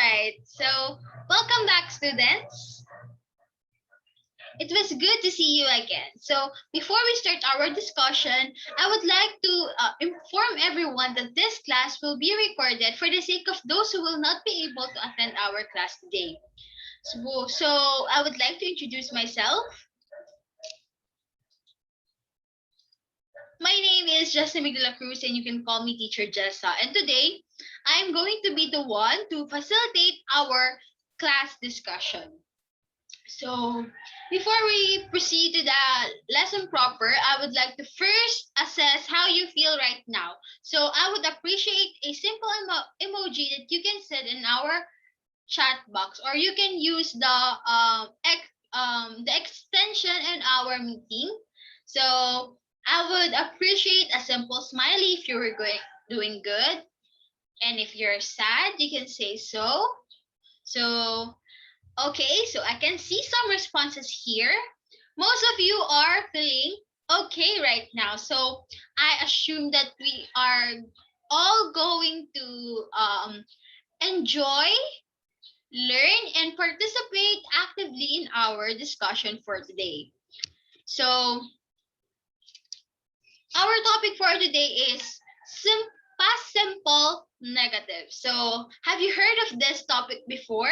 right, so welcome back, students. It was good to see you again. So before we start our discussion, I would like to inform everyone that this class will be recorded for the sake of those who will not be able to attend our class today. So I would like to introduce myself. My name is CRUZ and you can call me Teacher Jessa. And today, I'm going to be the one to facilitate our class discussion. So before we proceed to the lesson proper, I would like to first assess how you feel right now. So I would appreciate a simple emoji that you can send in our chat box, or you can use the extension in our meeting. So I would appreciate a simple smiley if you were doing good, and if you're sad, you can say so. So okay, so I can see some responses here. Most of you are feeling okay right now. So I assume that we are all going to enjoy, learn, and participate actively in our discussion for today. So our topic for today is past simple negative. So have you heard of this topic before?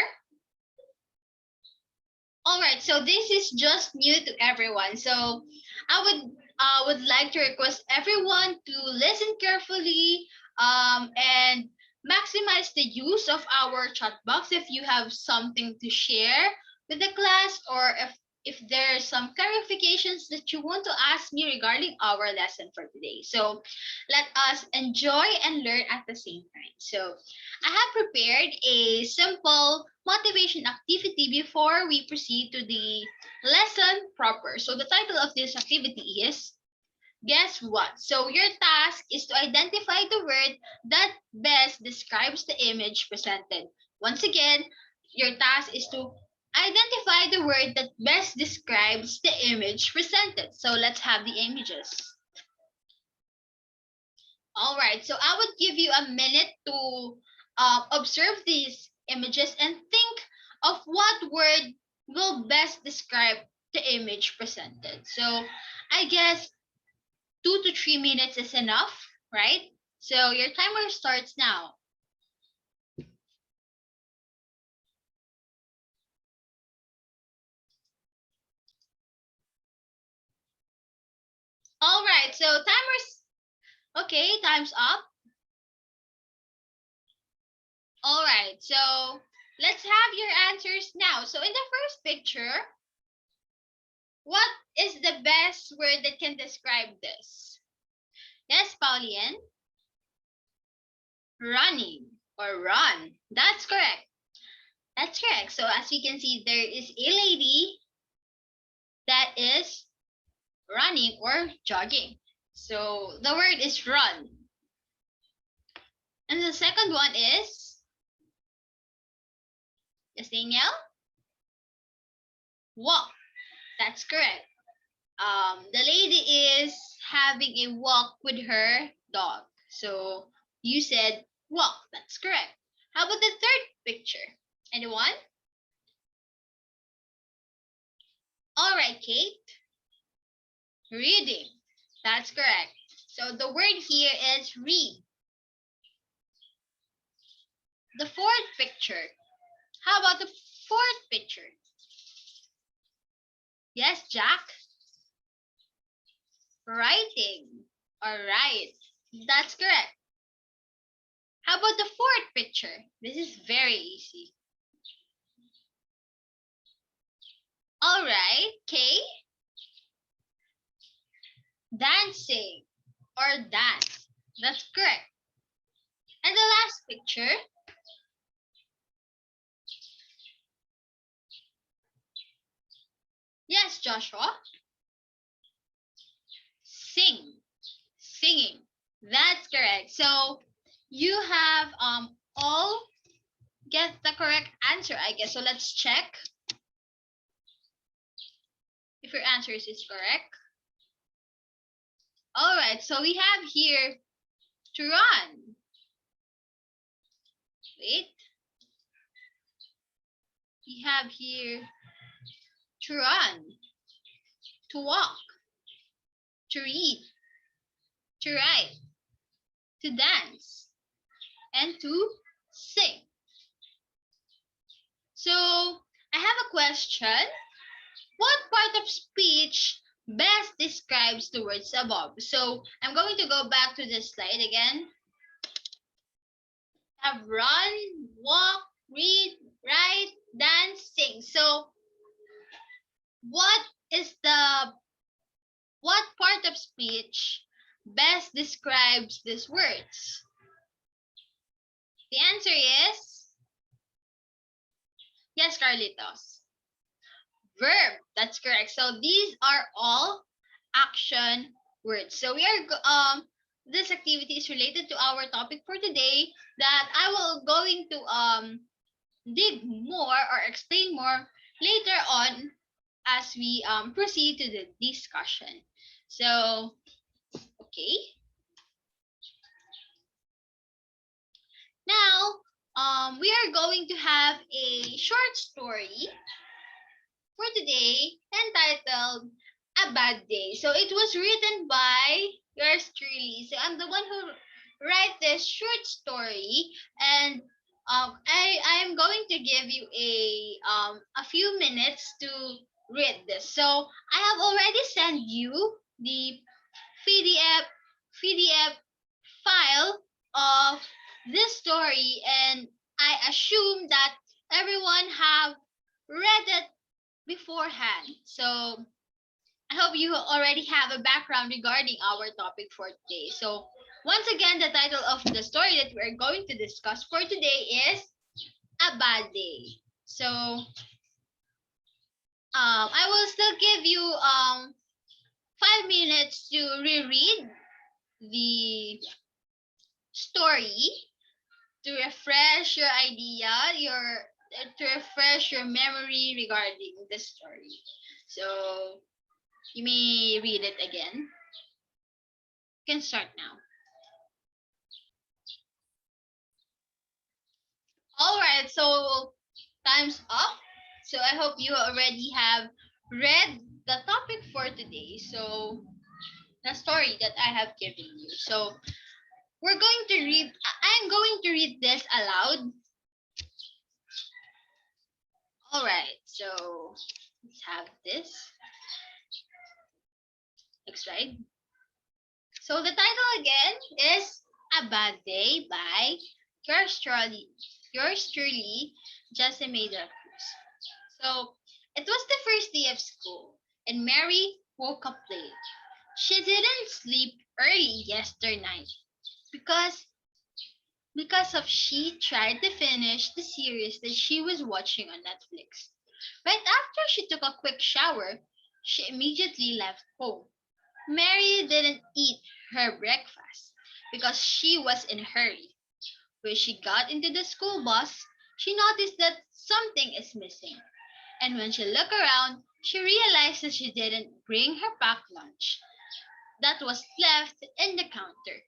All right, so this is just new to everyone. So I would like to request everyone to listen carefully and maximize the use of our chat box if you have something to share with the class, or if there are some clarifications that you want to ask me regarding our lesson for today. So let us enjoy and learn at the same time. So I have prepared a simple motivation activity before we proceed to the lesson proper. So the title of this activity is Guess What? So your task is to identify the word that best describes the image presented. Once again, your task is to identify the word that best describes the image presented. So let's have the images. All right, so I would give you a minute to observe these images and think of what word will best describe the image presented. So I guess 2 to 3 minutes is enough, right? So your timer starts now. All right, so okay, time's up. All right, so let's have your answers now. So in the first picture, what is the best word that can describe this? Yes, Pauline? Running or run. That's correct. That's correct. So as we can see, there is a lady that is running or jogging. So the word is run. And the second one is, yes, Danielle? Walk. That's correct. The lady is having a walk with her dog. So you said walk. That's correct. How about the third picture? Anyone? All right, Kate. Reading. That's correct. So the word here is read. The fourth picture. How about the fourth picture? Yes, Jack? Writing. All right. That's correct. How about the fourth picture? This is very easy. All right, Kay? Dancing or dance. That's correct. And the last picture. Yes, Joshua. Sing. Singing. That's correct. So you have all get the correct answer, I guess. So let's check if your answers is correct. All right, so we have here to run. Wait. have here to run, to walk, to read, to write, to dance, and to sing. So I have a question. What part of speech best describes the words above? So I'm going to go back to this slide again. Have run, walk, read, write, dance, sing. So what part of speech best describes these words? The answer is yes, Carlitos. Verb. That's correct. So these are all action words. So we are this activity is related to our topic for today that I will going to dig more or explain more later on as we proceed to the discussion. So okay. Now we are going to have a short story for today entitled A Bad Day. So it was written by yours truly. So I'm the one who write this short story, and I am going to give you a few minutes to read this. So I have already sent you the PDF file of this story, and I assume that everyone have read it beforehand. So I hope you already have a background regarding our topic for today. So once again, the title of the story that we're going to discuss for today is A Bad Day. So I will still give you 5 minutes to reread the story to refresh your idea, to refresh your memory regarding the story. So you may read it again. You can start now. All right, so time's up. So I hope you already have read the topic for today. So the story that I have given you. So we're going to read, I'm going to read this aloud. All right, so let's have this. Next slide. So the title again is A Bad Day by yours truly, JESSA. So it was the first day of school, and Mary woke up late. She didn't sleep early yesterday night because of she tried to finish the series that she was watching on Netflix. Right after she took a quick shower, she immediately left home. Mary didn't eat her breakfast because she was in a hurry. When she got into the school bus, she noticed that something is missing. And when she looked around, she realized that she didn't bring her packed lunch that was left in the counter.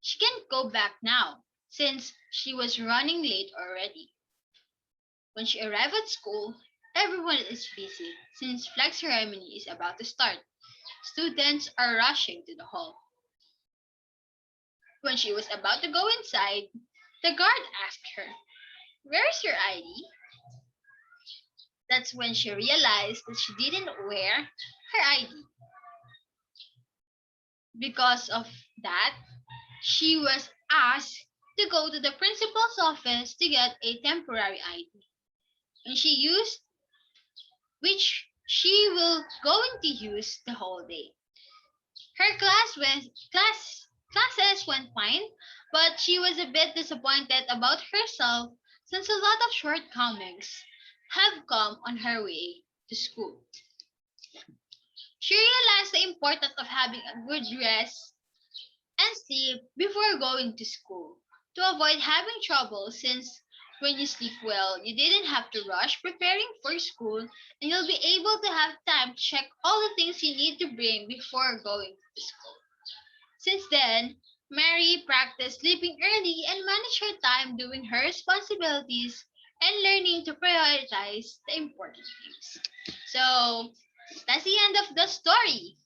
She can't go back now since she was running late already. When she arrived at school, everyone is busy since flag ceremony is about to start. Students are rushing to the hall. When she was about to go inside, the guard asked her, "Where's your ID?" That's when she realized that she didn't wear her ID. Because of that, she was asked to go to the principal's office to get a temporary ID. And which she will going to use the whole day. Her classes went fine, but she was a bit disappointed about herself since a lot of shortcomings have come on her way to school. She realized the importance of having a good rest and sleep before going to school to avoid having trouble, since when you sleep well, you didn't have to rush preparing for school, and you'll be able to have time to check all the things you need to bring before going to school. Since then, Mary practiced sleeping early and managed her time doing her responsibilities and learning to prioritize the important things. So that's the end of the story.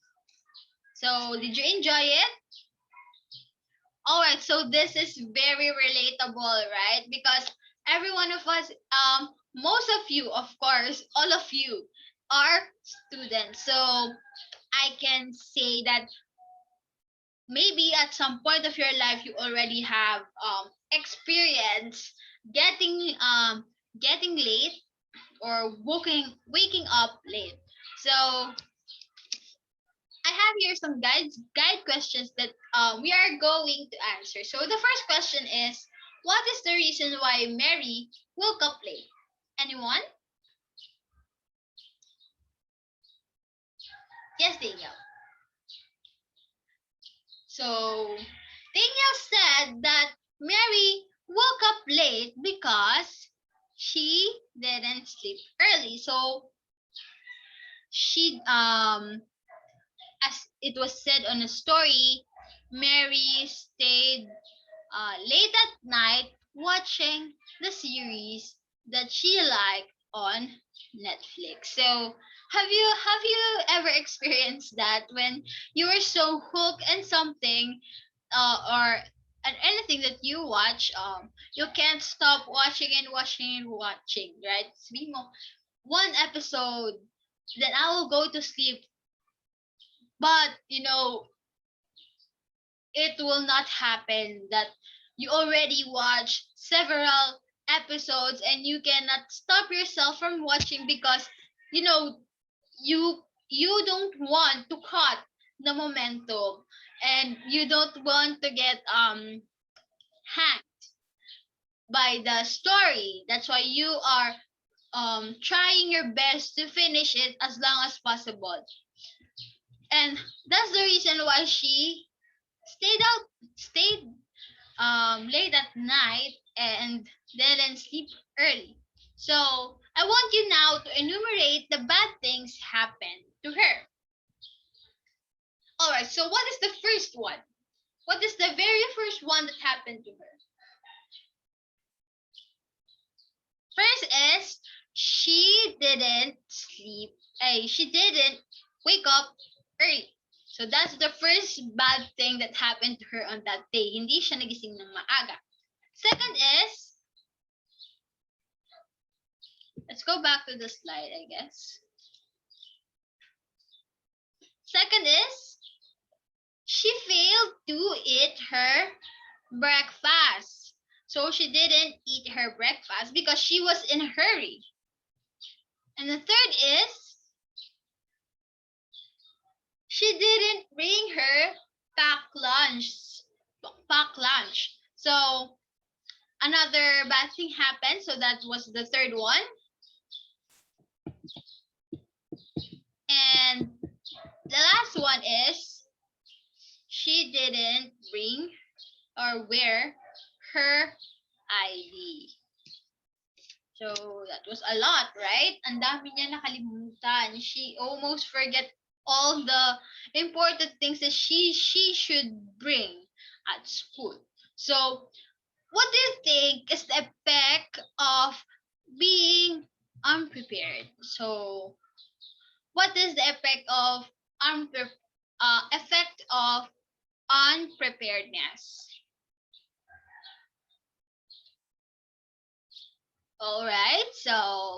So did you enjoy it? Alright, so this is very relatable, right? Because every one of us, most of you, of course, all of you are students. So I can say that maybe at some point of your life you already have experience getting getting late or waking up late. So I have here some guide questions that we are going to answer. So the first question is, what is the reason why Mary woke up late? Anyone? Yes, Daniel. So Daniel said that Mary woke up late because she didn't sleep early. So she as it was said on a story, Mary stayed late at night watching the series that she liked on Netflix. So have you ever experienced that when you were so hooked in something or and anything that you watch, you can't stop watching and watching and watching, right? Sabi mo, one episode, then I will go to sleep. But it will not happen that you already watched several episodes and you cannot stop yourself from watching because you know you don't want to cut the momentum and you don't want to get hacked by the story. That's why you are trying your best to finish it as long as possible. And that's the reason why she stayed late at night and didn't sleep early. So I want you now to enumerate the bad things happened to her. Alright, so what is the first one? What is the very first one that happened to her? First is she didn't wake up early. So that's the first bad thing that happened to her on that day. Hindi siya nagising ng maaga. Second is, let's go back to the slide, I guess. Second is, she failed to eat her breakfast. So she didn't eat her breakfast because she was in a hurry. And the third is, she didn't bring her packed lunch. So another bad thing happened. So that was the third one. And the last one is she didn't bring or wear her ID. So that was a lot, right? Ang dami niya nakalimutan. She almost forget all the important things that she should bring at school. So what do you think is the effect of being unprepared? So what is the effect of unpreparedness? All right. So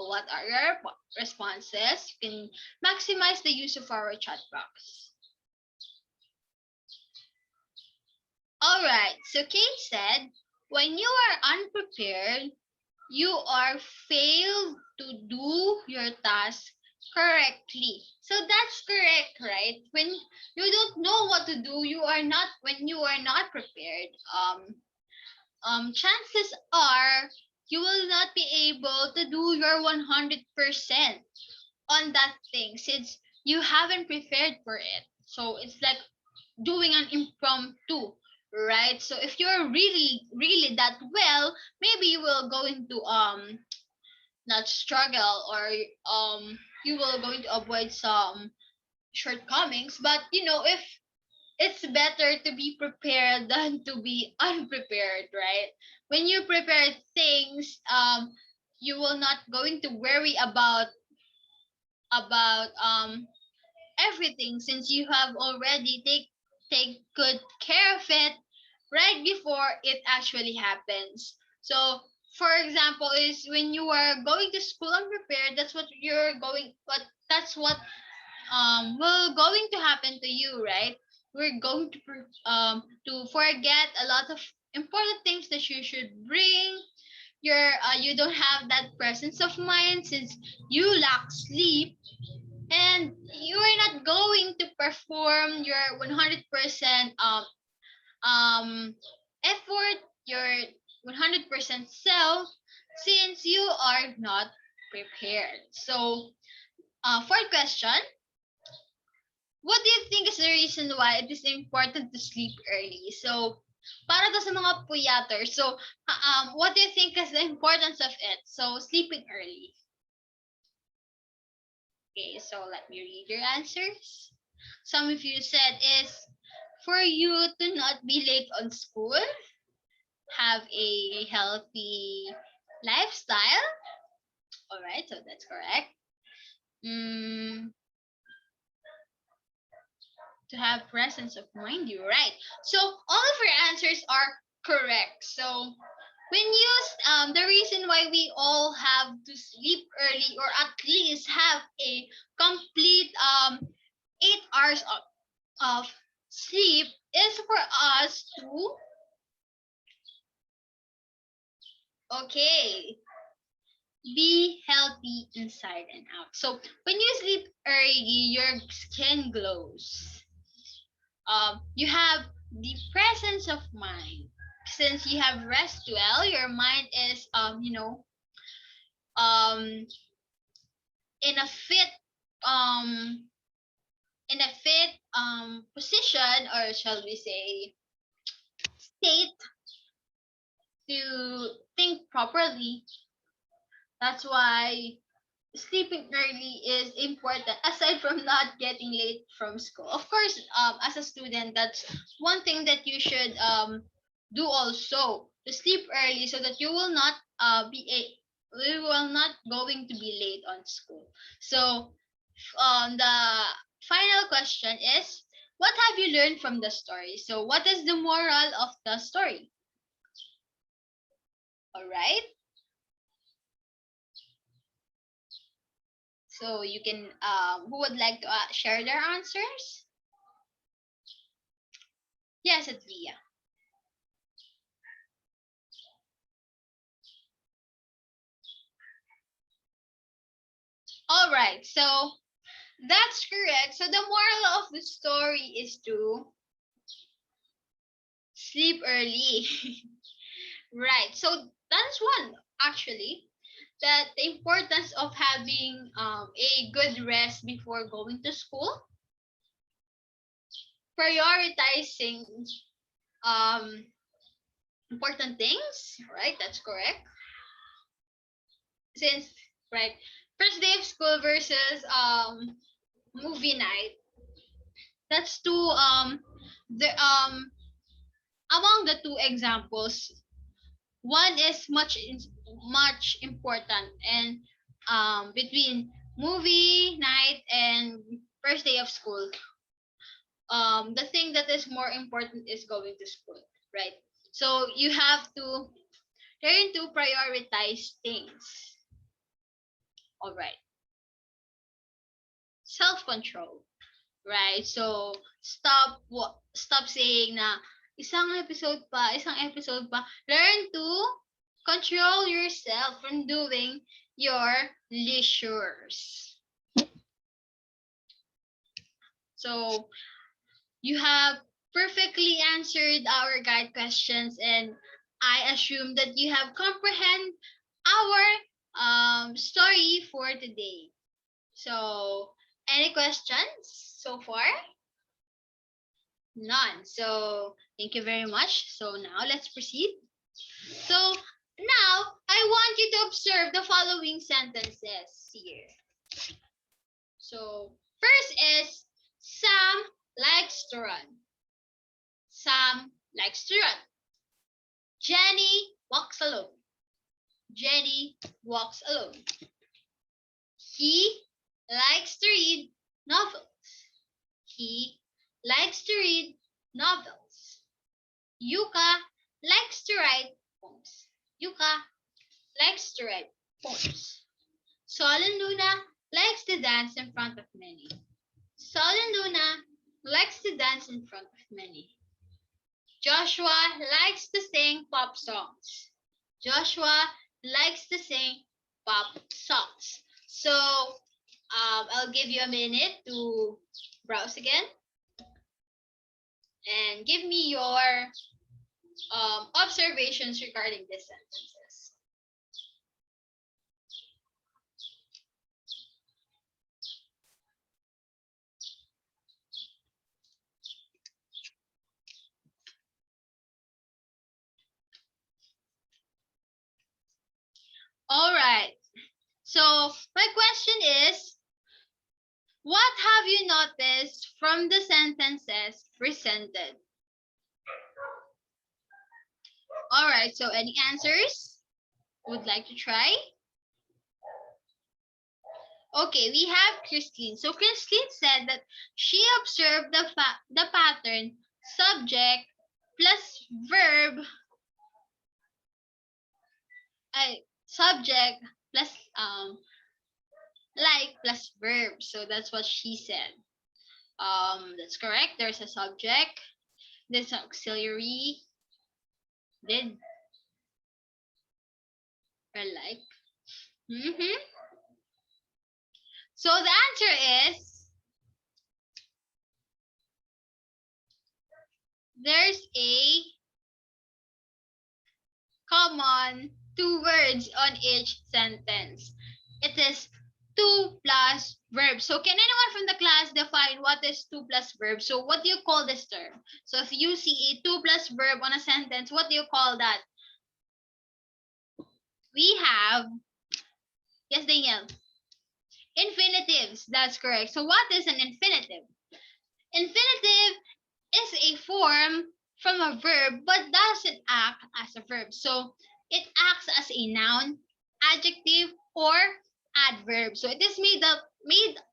what are your responses? You can maximize the use of our chat box. All right. So Kate said, when you are unprepared, you are failed to do your task correctly. So that's correct, right? When you don't know what to do, when you are not prepared, chances are you will not be able to do your 100% on that thing since you haven't prepared for it. So it's like doing an impromptu, right? So if you're really that well, maybe you will go into not struggle or you will going to avoid some shortcomings. But if it's better to be prepared than to be unprepared, right? When you prepare things, you will not going to worry about about everything, since you have already take good care of it right before it actually happens. So for example, is when you are going to school unprepared, that's what you're going but that's what will going to happen to you, right? We're going to forget a lot of important things that you should bring. You don't have that presence of mind since you lack sleep, and you are not going to perform your 100% effort, your 100% self, since you are not prepared. So fourth question: what do you think is the reason why it is important to sleep early? So para to sa mga puyaters. So what do you think is the importance of it? So sleeping early. Okay, so let me read your answers. Some of you said is for you to not be late on school, have a healthy lifestyle. All right, so that's correct. To have presence of mind, you're right. So all of your answers are correct. So when you the reason why we all have to sleep early, or at least have a complete 8 hours of sleep, is for us to okay be healthy inside and out. So when you sleep early, your skin glows. You have the presence of mind. Since you have rest well, your mind is um in a fit um position, or shall we say state, to think properly. That's why sleeping early is important, aside from not getting late from school. Of course, as a student, that's one thing that you should do also, to sleep early so that you will not we will not going to be late on school. So the final question is, what have you learned from the story? So what is the moral of the story? All right, so you can who would like to share their answers? Yes, it's Via. All right, so that's correct. So the moral of the story is to sleep early. Right. So that's one actually, that the importance of having a good rest before going to school, prioritizing um important things, right? That's correct. Since right, first day of school versus movie night, that's two the among the two examples, one is much important, and between movie night and first day of school, the thing that is more important is going to school, right? So you have to learn to prioritize things. All right, self control, right? So stop saying na isang episode pa. Learn to control yourself from doing your leisures. So you have perfectly answered our guide questions, and I assume that you have comprehend our story for today. So any questions so far? None. So thank you very much. So now let's proceed. So now I want you to observe the following sentences here. So first is Sam likes to run. Sam likes to run. Jenny walks alone. Jenny walks alone. He likes to read novels. He likes to read novels. Yuka likes to write poems. Yuka likes to write poems. Sol and Luna likes to dance in front of many. Sol and Luna likes to dance in front of many. Joshua likes to sing pop songs. Joshua likes to sing pop songs. So I'll give you a minute to browse again and give me your observations regarding these sentences. All right. So my question is, what have you noticed from the sentences presented? All right. So any answers? Would like to try? Okay, we have Christine. So Christine said that she observed the pattern subject plus verb, subject plus like plus verb. So that's what she said. That's correct. There's a subject. There's an auxiliary. Did or like. So the answer is there's a common two words on each sentence. It is to plus verb. So can anyone from the class define what is to plus verb? So what do you call this term? So if you see a to plus verb on a sentence, what do you call that? We have, yes, Daniel, infinitives. That's correct. So what is an infinitive? Infinitive is a form from a verb but doesn't act as a verb. So it acts as a noun, adjective, or adverb. So it is made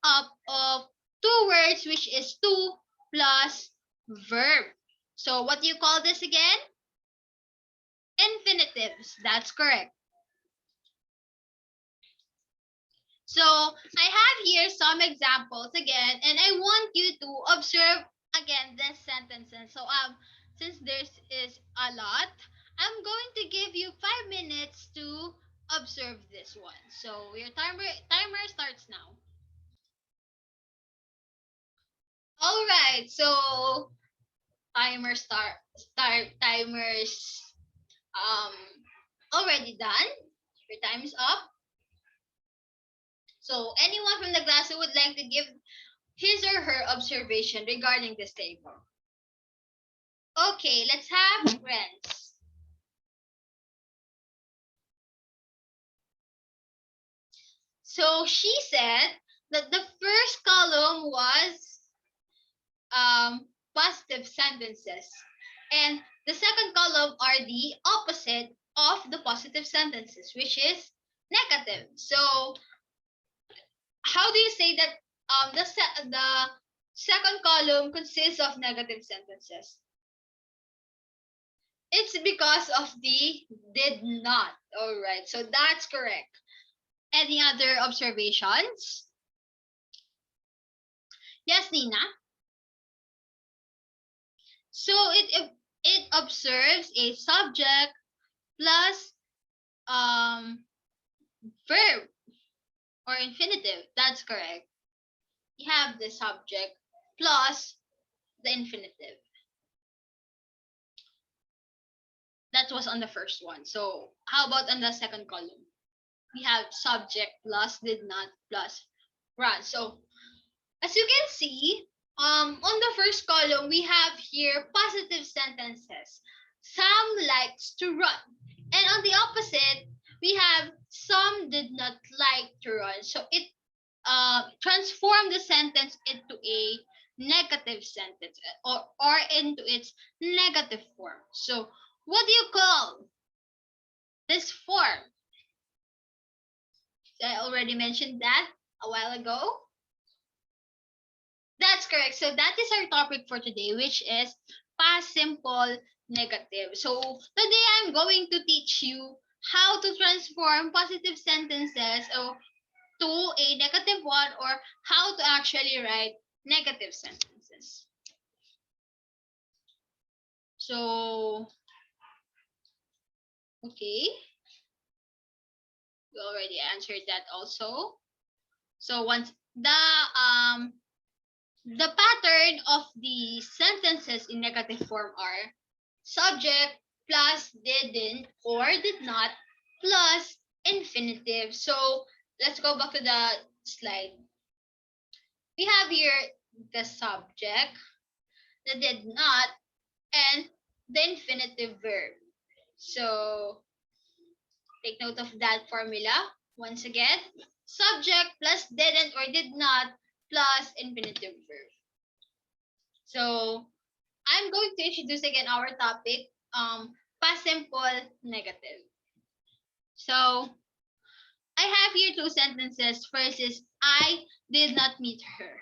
up of two words, which is to plus verb. So what do you call this again? Infinitives. That's correct. So I have here some examples again, and I want you to observe again these sentences. So since there is a lot, I'm going to give you 5 minutes to observe this one. So your timer starts now. All right. So timers um already done. Your time is up. So anyone from the class who would like to give his or her observation regarding this table? Okay, let's have Renz. So she said that the first column was positive sentences, and the second column are the opposite of the positive sentences, which is negative. So how do you say that the second column consists of negative sentences? It's because of the did not. All right, so that's correct. Any other observations? Yes, Nina. So it observes a subject plus verb or infinitive. That's correct. You have the subject plus the infinitive. That was on the first one. So how about on the second column? We have subject plus did not plus run. So as you can see, on the first column, we have here positive sentences. Sam likes to run. And on the opposite, we have some did not like to run. So it transformed the sentence into a negative sentence or into its negative form. So what do you call this form? I already mentioned that a while ago. That's correct. So that is our topic for today, which is past simple negative. So today I'm going to teach you how to transform positive sentences to a negative one, or how to actually write negative sentences. So, okay, we already answered that also. So once the pattern of the sentences in negative form are subject plus didn't or did not plus infinitive. So let's go back to the slide. We have here the subject, the did not, and the infinitive verb. So take note of that formula. Once again, subject plus didn't or did not plus infinitive verb. So I'm going to introduce again our topic, past simple negative. So I have here two sentences. First is I did not meet her.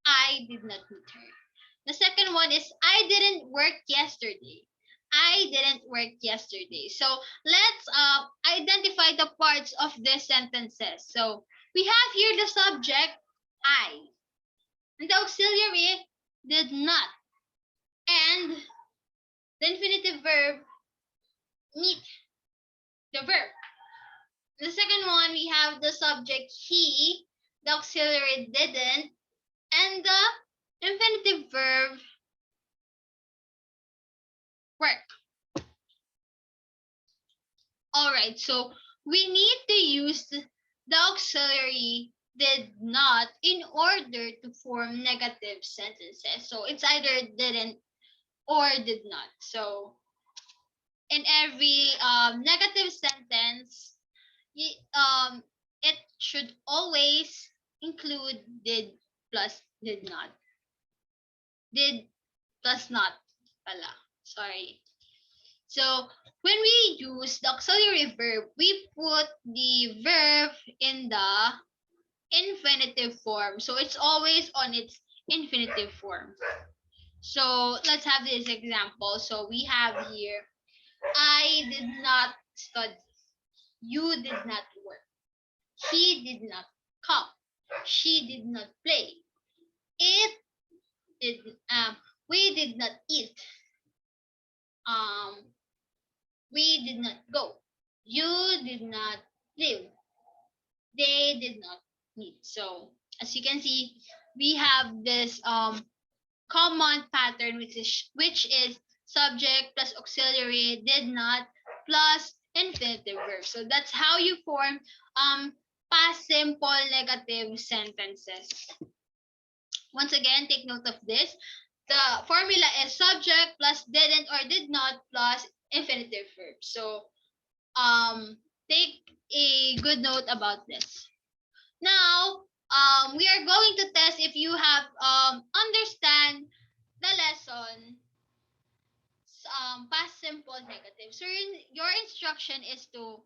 I did not meet her. The second one is I didn't work yesterday. I didn't work yesterday. So let's identify the parts of these sentences. So we have here the subject I, and the auxiliary did not, and the infinitive verb meet the verb. The second one, we have the subject he, the auxiliary didn't, and the infinitive verb work. Alright, so we need to use the auxiliary did not in order to form negative sentences. So it's either didn't or did not. So in every negative sentence, it should always include did plus did not. Did plus not pala. Sorry. So when we use the auxiliary verb, we put the verb in the infinitive form. So it's always on its infinitive form. So let's have this example. So we have here, I did not study. You did not work. He did not come. She did not play. It did we did not eat. We did not go. You did not live. They did not meet. So as you can see, we have this common pattern, which is subject plus auxiliary did not plus infinitive verb. So that's how you form past simple negative sentences. Once again, take note of this. The formula is subject plus didn't or did not plus infinitive verb. So take a good note about this. Now, we are going to test if you have understand the lesson past simple negative. So your instruction is to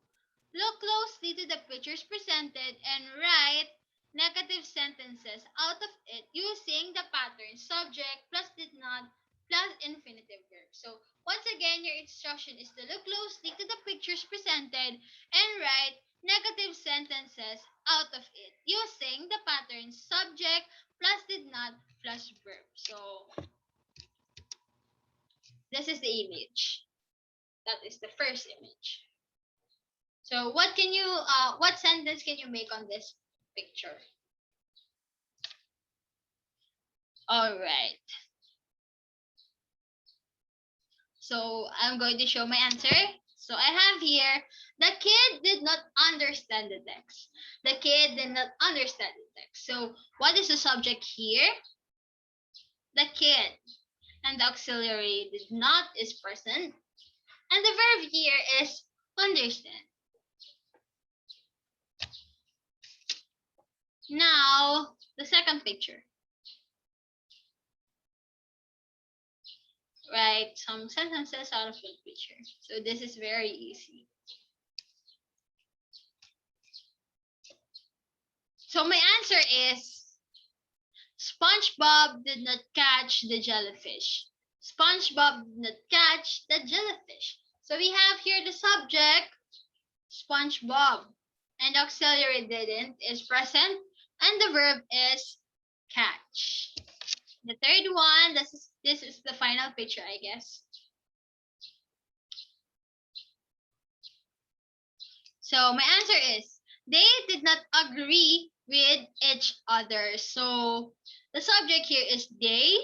look closely to the pictures presented and write negative sentences out of it using the pattern subject plus did not plus infinitive verb. So once again, your instruction is to look closely to the pictures presented and write negative sentences out of it using the pattern subject plus did not plus verb. So this is the image. That is the first image. So what sentence can you make on this picture? All right. So I'm going to show my answer. So I have here, the kid did not understand the text. The kid did not understand the text. So what is the subject here? The kid. And the auxiliary did not is present. And the verb here is understand. Now, the second picture. Write some sentences out of the picture. So this is very easy. So my answer is SpongeBob did not catch the jellyfish. SpongeBob did not catch the jellyfish. So we have here the subject, SpongeBob, and the auxiliary didn't is present, and the verb is catch. The third one, this is the final picture, I guess. So my answer is they did not agree with each other. So the subject here is they,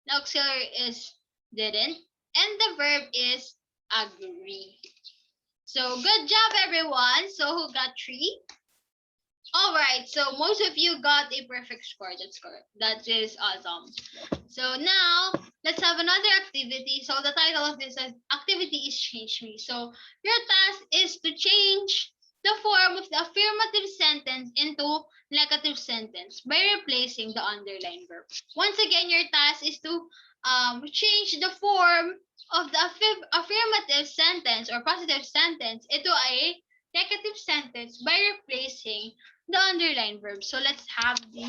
the auxiliary is didn't, and the verb is agree. So good job, everyone. So who got 3? All right, so most of you got a perfect score. That's correct. That is awesome. So now let's have another activity. So the title of this activity is Change Me. So your task is to change the form of the affirmative sentence into negative sentence by replacing the underlined verb. Once again, your task is to change the form of the affirmative sentence or positive sentence into a negative sentence by replacing the underlined verb. So let's have the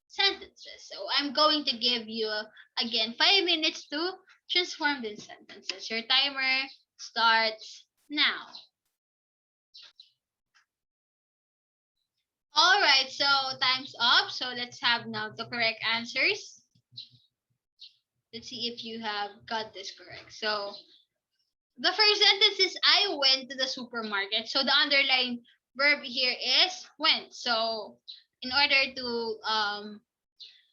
sentences. So I'm going to give you again 5 minutes to transform these sentences. Your timer starts now. All right, so time's up. So let's have now the correct answers. Let's see if you have got this correct. So the first sentence is I went to the supermarket. So the underlined verb here is went. So in order to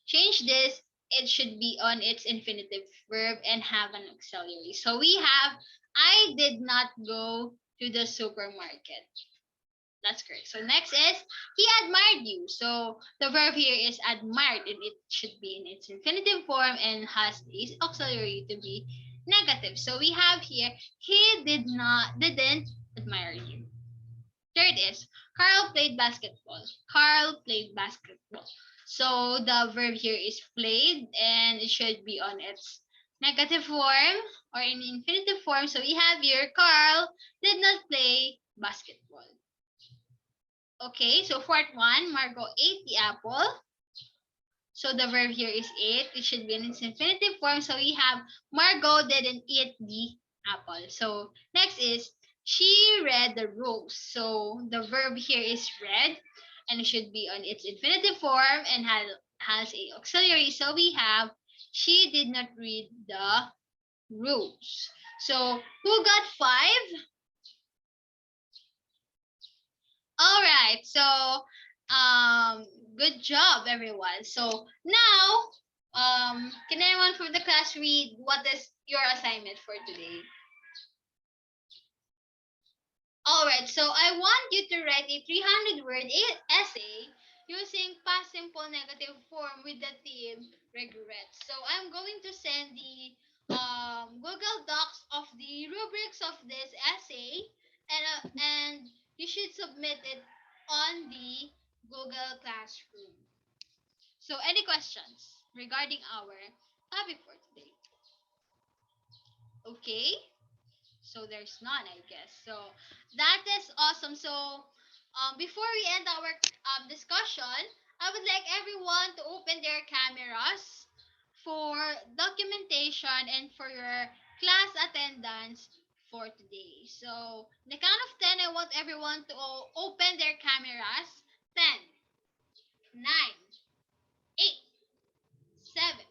change this, it should be on its infinitive verb and have an auxiliary. So we have I did not go to the supermarket. That's correct. So next is he admired you. So the verb here is admired and it should be in its infinitive form and has the auxiliary to be negative. So we have here he didn't admire you. Third is Carl played basketball. Carl played basketball. So the verb here is played and it should be on its negative form or in infinitive form. So we have here Carl did not play basketball. Okay, so fourth one, Margot ate the apple. So the verb here is ate. It should be in its infinitive form. So we have Margot didn't eat the apple. So next is she read the rules. So the verb here is read and it should be on its infinitive form and has a auxiliary. So we have she did not read the rules. So who got 5? All right. So good job everyone. So now can anyone from the class read what is your assignment for today? All right. So I want you to write a 300-word essay using past simple negative form with the theme regret. So I'm going to send the Google Docs of the rubrics of this essay and you should submit it on the Google Classroom. So any questions regarding our topic for today? Okay. So there's none, I guess. So that is awesome. So before we end our discussion, I would like everyone to open their cameras for documentation and for your class attendance for today. So in the count of 10, I want everyone to open their cameras. 10, 9, 8, 7,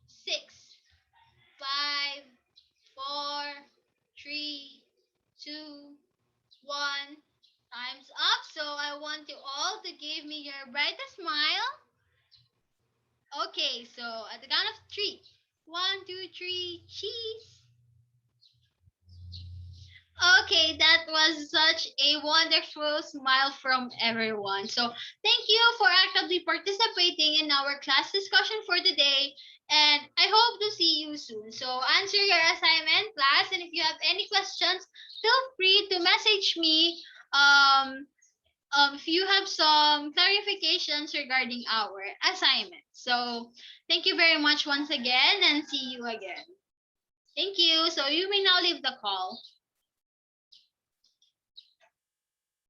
6, 5, 4, 3, 2, 1. Time's up. So I want you all to give me your brightest smile. Okay, so at the count of 3. 1, 2, 3, cheese. Okay, that was such a wonderful smile from everyone. So thank you for actively participating in our class discussion for today. And I hope to see you soon. So answer your assignment, class. And if you have any questions, feel free to message me if you have some clarifications regarding our assignment. So thank you very much once again and see you again. Thank you. So you may now leave the call.